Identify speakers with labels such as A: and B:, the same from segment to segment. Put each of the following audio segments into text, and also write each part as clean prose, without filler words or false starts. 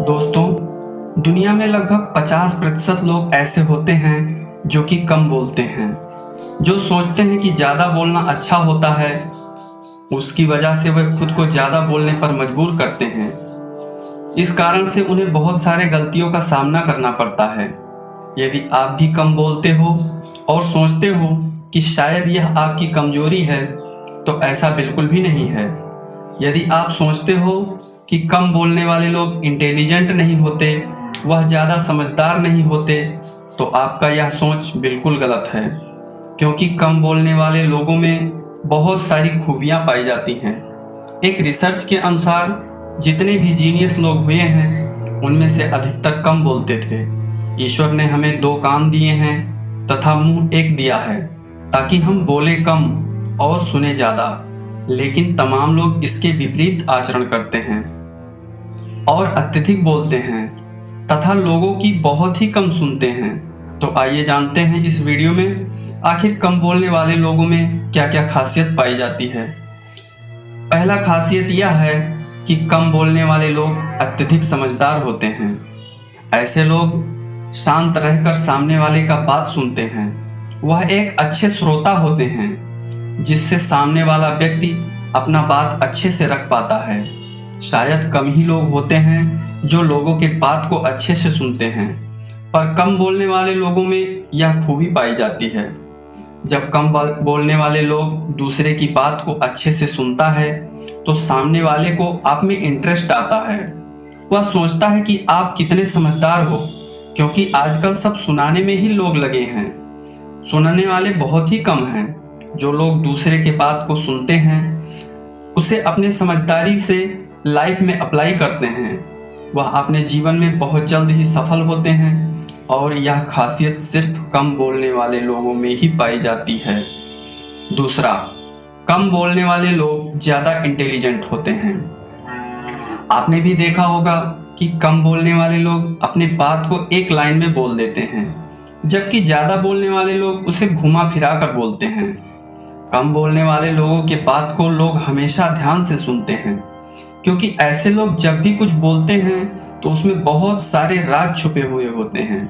A: दोस्तों, दुनिया में लगभग 50% लोग ऐसे होते हैं जो कि कम बोलते हैं, जो सोचते हैं कि ज़्यादा बोलना अच्छा होता है। उसकी वजह से वे खुद को ज़्यादा बोलने पर मजबूर करते हैं। इस कारण से उन्हें बहुत सारे गलतियों का सामना करना पड़ता है। यदि आप भी कम बोलते हो और सोचते हो कि शायद यह आपकी कमजोरी है, तो ऐसा बिल्कुल भी नहीं है। यदि आप सोचते हो कि कम बोलने वाले लोग इंटेलिजेंट नहीं होते, वह ज़्यादा समझदार नहीं होते, तो आपका यह सोच बिल्कुल गलत है, क्योंकि कम बोलने वाले लोगों में बहुत सारी खूबियाँ पाई जाती हैं। एक रिसर्च के अनुसार जितने भी जीनियस लोग हुए हैं, उनमें से अधिकतर कम बोलते थे। ईश्वर ने हमें 2 कान दिए हैं तथा मुंह एक दिया है, ताकि हम बोले कम और सुने ज़्यादा। लेकिन तमाम लोग इसके विपरीत आचरण करते हैं और अत्यधिक बोलते हैं तथा लोगों की बहुत ही कम सुनते हैं। तो आइए जानते हैं इस वीडियो में आखिर कम बोलने वाले लोगों में क्या क्या खासियत पाई जाती है। पहला खासियत यह है कि कम बोलने वाले लोग अत्यधिक समझदार होते हैं। ऐसे लोग शांत रहकर सामने वाले का बात सुनते हैं। वह एक अच्छे श्रोता होते हैं, जिससे सामने वाला व्यक्ति अपना बात अच्छे से रख पाता है। शायद कम ही लोग होते हैं जो लोगों के बात को अच्छे से सुनते हैं, पर कम बोलने वाले लोगों में यह खूबी पाई जाती है। जब कम बोलने वाले लोग दूसरे की बात को अच्छे से सुनता है, तो सामने वाले को आप में इंटरेस्ट आता है। वह सोचता है कि आप कितने समझदार हो, क्योंकि आजकल सब सुनाने में ही लोग लगे हैं। सुनने वाले बहुत ही कम हैं। जो लोग दूसरे के बात को सुनते हैं, उसे अपने समझदारी से लाइफ में अप्लाई करते हैं, वह अपने जीवन में बहुत जल्द ही सफल होते हैं। और यह खासियत सिर्फ कम बोलने वाले लोगों में ही पाई जाती है। दूसरा, कम बोलने वाले लोग ज़्यादा इंटेलिजेंट होते हैं। आपने भी देखा होगा कि कम बोलने वाले लोग अपने बात को एक लाइन में बोल देते हैं, जबकि ज़्यादा बोलने वाले लोग उसे घुमा फिरा कर बोलते हैं। कम बोलने वाले लोगों के बात को लोग हमेशा ध्यान से सुनते हैं, क्योंकि ऐसे लोग जब भी कुछ बोलते हैं तो उसमें बहुत सारे राज छुपे हुए होते हैं,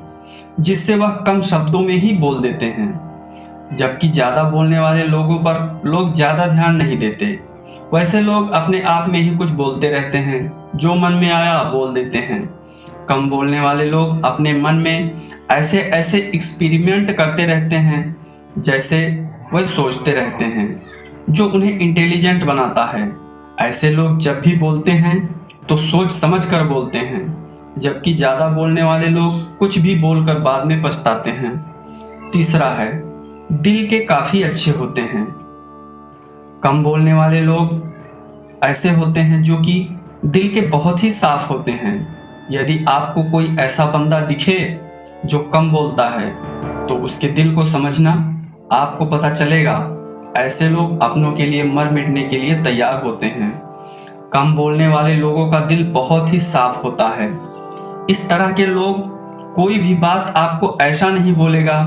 A: जिससे वह कम शब्दों में ही बोल देते हैं। जबकि ज़्यादा बोलने वाले लोगों पर लोग ज़्यादा ध्यान नहीं देते। वैसे लोग अपने आप में ही कुछ बोलते रहते हैं, जो मन में आया बोल देते हैं। कम बोलने वाले लोग अपने मन में ऐसे ऐसे एक्सपेरिमेंट करते रहते हैं, जैसे वह सोचते रहते हैं, जो उन्हें इंटेलिजेंट बनाता है। ऐसे लोग जब भी बोलते हैं तो सोच समझ कर बोलते हैं, जबकि ज़्यादा बोलने वाले लोग कुछ भी बोलकर बाद में पछताते हैं। तीसरा है, दिल के काफ़ी अच्छे होते हैं। कम बोलने वाले लोग ऐसे होते हैं जो कि दिल के बहुत ही साफ होते हैं। यदि आपको कोई ऐसा बंदा दिखे जो कम बोलता है, तो उसके दिल को समझना, आपको पता चलेगा ऐसे लोग अपनों के लिए मर मिटने के लिए तैयार होते हैं। कम बोलने वाले लोगों का दिल बहुत ही साफ होता है। इस तरह के लोग कोई भी बात आपको ऐसा नहीं बोलेगा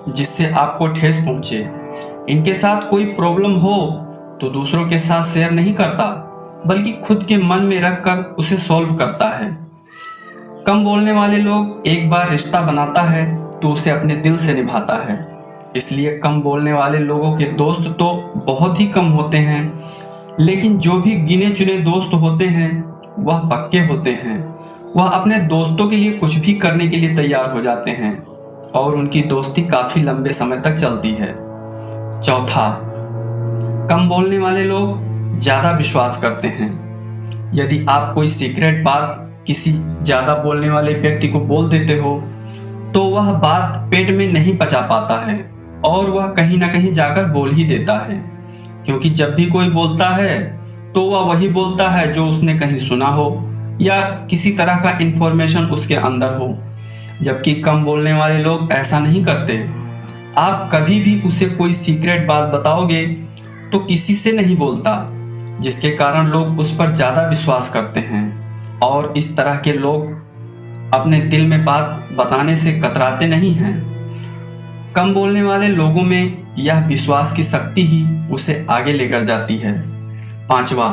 A: जिससे आपको ठेस पहुंचे। इनके साथ कोई प्रॉब्लम हो तो दूसरों के साथ शेयर नहीं करता, बल्कि खुद के मन में रखकर उसे सॉल्व करता है। कम बोलने वाले लोग एक बार रिश्ता बनाता है तो उसे अपने दिल से निभाता है। इसलिए कम बोलने वाले लोगों के दोस्त तो बहुत ही कम होते हैं, लेकिन जो भी गिने चुने दोस्त होते हैं वह पक्के होते हैं। वह अपने दोस्तों के लिए कुछ भी करने के लिए तैयार हो जाते हैं और उनकी दोस्ती काफ़ी लंबे समय तक चलती है। चौथा, कम बोलने वाले लोग ज़्यादा विश्वास करते हैं। यदि आप कोई सीक्रेट बात किसी ज़्यादा बोलने वाले व्यक्ति को बोल देते हो, तो वह बात पेट में नहीं पचा पाता है और वह कहीं ना कहीं जाकर बोल ही देता है, क्योंकि जब भी कोई बोलता है तो वह वही बोलता है जो उसने कहीं सुना हो या किसी तरह का इंफॉर्मेशन उसके अंदर हो। जबकि कम बोलने वाले लोग ऐसा नहीं करते। आप कभी भी उसे कोई सीक्रेट बात बताओगे तो किसी से नहीं बोलता, जिसके कारण लोग उस पर ज़्यादा विश्वास करते हैं। और इस तरह के लोग अपने दिल में बात बताने से कतराते नहीं हैं। कम बोलने वाले लोगों में यह विश्वास की शक्ति ही उसे आगे लेकर जाती है। पांचवा,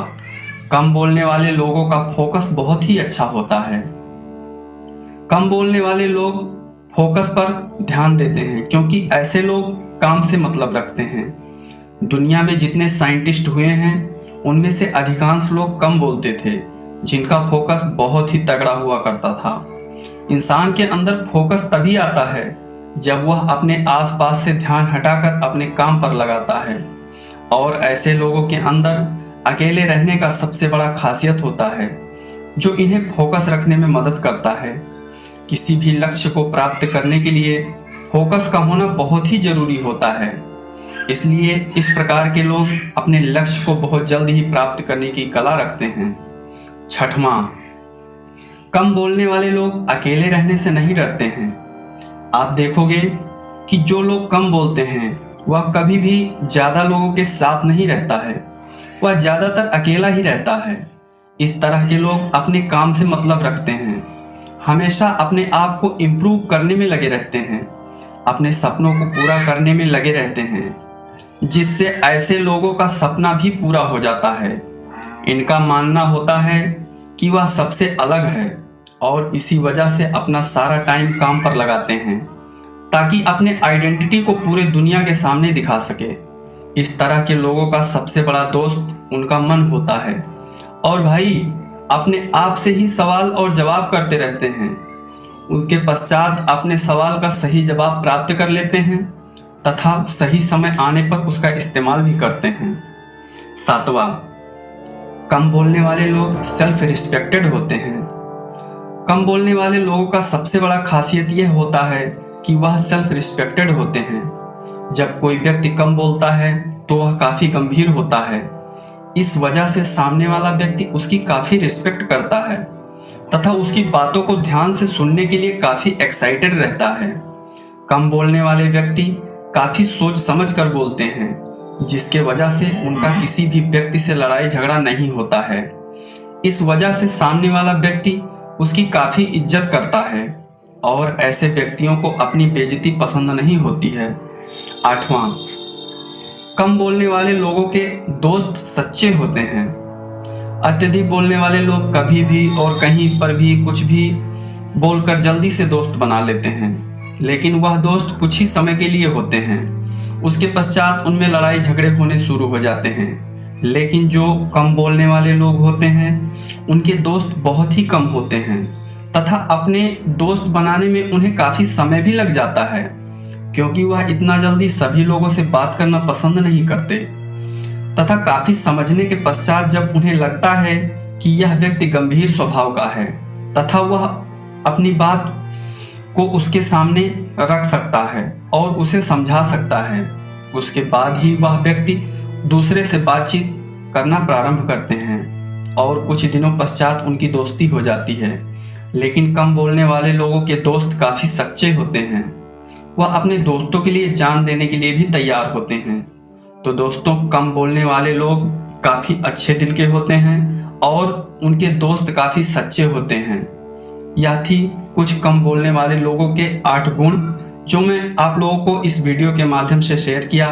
A: कम बोलने वाले लोगों का फोकस बहुत ही अच्छा होता है। कम बोलने वाले लोग फोकस पर ध्यान देते हैं क्योंकि ऐसे लोग काम से मतलब रखते हैं। दुनिया में जितने साइंटिस्ट हुए हैं उनमें से अधिकांश लोग कम बोलते थे, जिनका फोकस बहुत ही तगड़ा हुआ करता था। इंसान के अंदर फोकस तभी आता है जब वह अपने आसपास से ध्यान हटाकर अपने काम पर लगाता है, और ऐसे लोगों के अंदर अकेले रहने का सबसे बड़ा खासियत होता है जो इन्हें फोकस रखने में मदद करता है। किसी भी लक्ष्य को प्राप्त करने के लिए फोकस का होना बहुत ही जरूरी होता है। इसलिए इस प्रकार के लोग अपने लक्ष्य को बहुत जल्द ही प्राप्त करने की कला रखते हैं। छठवां, कम बोलने वाले लोग अकेले रहने से नहीं डरते हैं। आप देखोगे कि जो लोग कम बोलते हैं वह कभी भी ज्यादा लोगों के साथ नहीं रहता है, वह ज्यादातर अकेला ही रहता है। इस तरह के लोग अपने काम से मतलब रखते हैं, हमेशा अपने आप को इम्प्रूव करने में लगे रहते हैं, अपने सपनों को पूरा करने में लगे रहते हैं, जिससे ऐसे लोगों का सपना भी पूरा हो जाता है। इनका मानना होता है कि वह सबसे अलग है और इसी वजह से अपना सारा टाइम काम पर लगाते हैं ताकि अपने आइडेंटिटी को पूरे दुनिया के सामने दिखा सके। इस तरह के लोगों का सबसे बड़ा दोस्त उनका मन होता है और भाई अपने आप से ही सवाल और जवाब करते रहते हैं। उनके पश्चात अपने सवाल का सही जवाब प्राप्त कर लेते हैं तथा सही समय आने पर उसका इस्तेमाल भी करते हैं। सातवां, कम बोलने वाले लोग सेल्फ रिस्पेक्टेड होते हैं। कम बोलने वाले लोगों का सबसे बड़ा खासियत यह होता है कि वह सेल्फ रिस्पेक्टेड होते हैं। जब कोई व्यक्ति कम बोलता है तो वह काफी गंभीर होता है। इस वजह से सामने वाला व्यक्ति उसकी काफी रिस्पेक्ट करता है तथा उसकी बातों को ध्यान से सुनने के लिए काफी एक्साइटेड रहता है। कम बोलने वाले व्यक्ति काफी सोच समझ कर बोलते हैं, जिसके वजह से उनका किसी भी व्यक्ति से लड़ाई झगड़ा नहीं होता है। इस वजह से सामने वाला व्यक्ति उसकी काफी इज्जत करता है और ऐसे व्यक्तियों को अपनी बेइज्जती पसंद नहीं होती है। आठवां, कम बोलने वाले लोगों के दोस्त सच्चे होते हैं। अत्यधिक बोलने वाले लोग कभी भी और कहीं पर भी कुछ भी बोलकर जल्दी से दोस्त बना लेते हैं, लेकिन वह दोस्त कुछ ही समय के लिए होते हैं। उसके पश्चात उनमें लड़ाई झगड़े होने शुरू हो जाते हैं। लेकिन जो कम बोलने वाले लोग होते हैं उनके दोस्त बहुत ही कम होते हैं तथा अपने दोस्त बनाने में उन्हें काफी समय भी लग जाता है, क्योंकि वह इतना जल्दी सभी लोगों से बात करना पसंद नहीं करते तथा काफी समझने के पश्चात जब उन्हें लगता है कि यह व्यक्ति गंभीर स्वभाव का है तथा वह अपनी बात को उसके सामने रख सकता है और उसे समझा सकता है, उसके बाद ही वह व्यक्ति दूसरे से बातचीत करना प्रारंभ करते हैं और कुछ दिनों पश्चात उनकी दोस्ती हो जाती है। लेकिन कम बोलने वाले लोगों के दोस्त काफी सच्चे होते हैं, वह अपने दोस्तों के लिए जान देने के लिए भी तैयार होते हैं। तो दोस्तों, कम बोलने वाले लोग काफी अच्छे दिल के होते हैं और उनके दोस्त काफी सच्चे होते हैं। यह थी कुछ कम बोलने वाले लोगों के 8 गुण जो मैं आप लोगों को इस वीडियो के माध्यम से शेयर किया।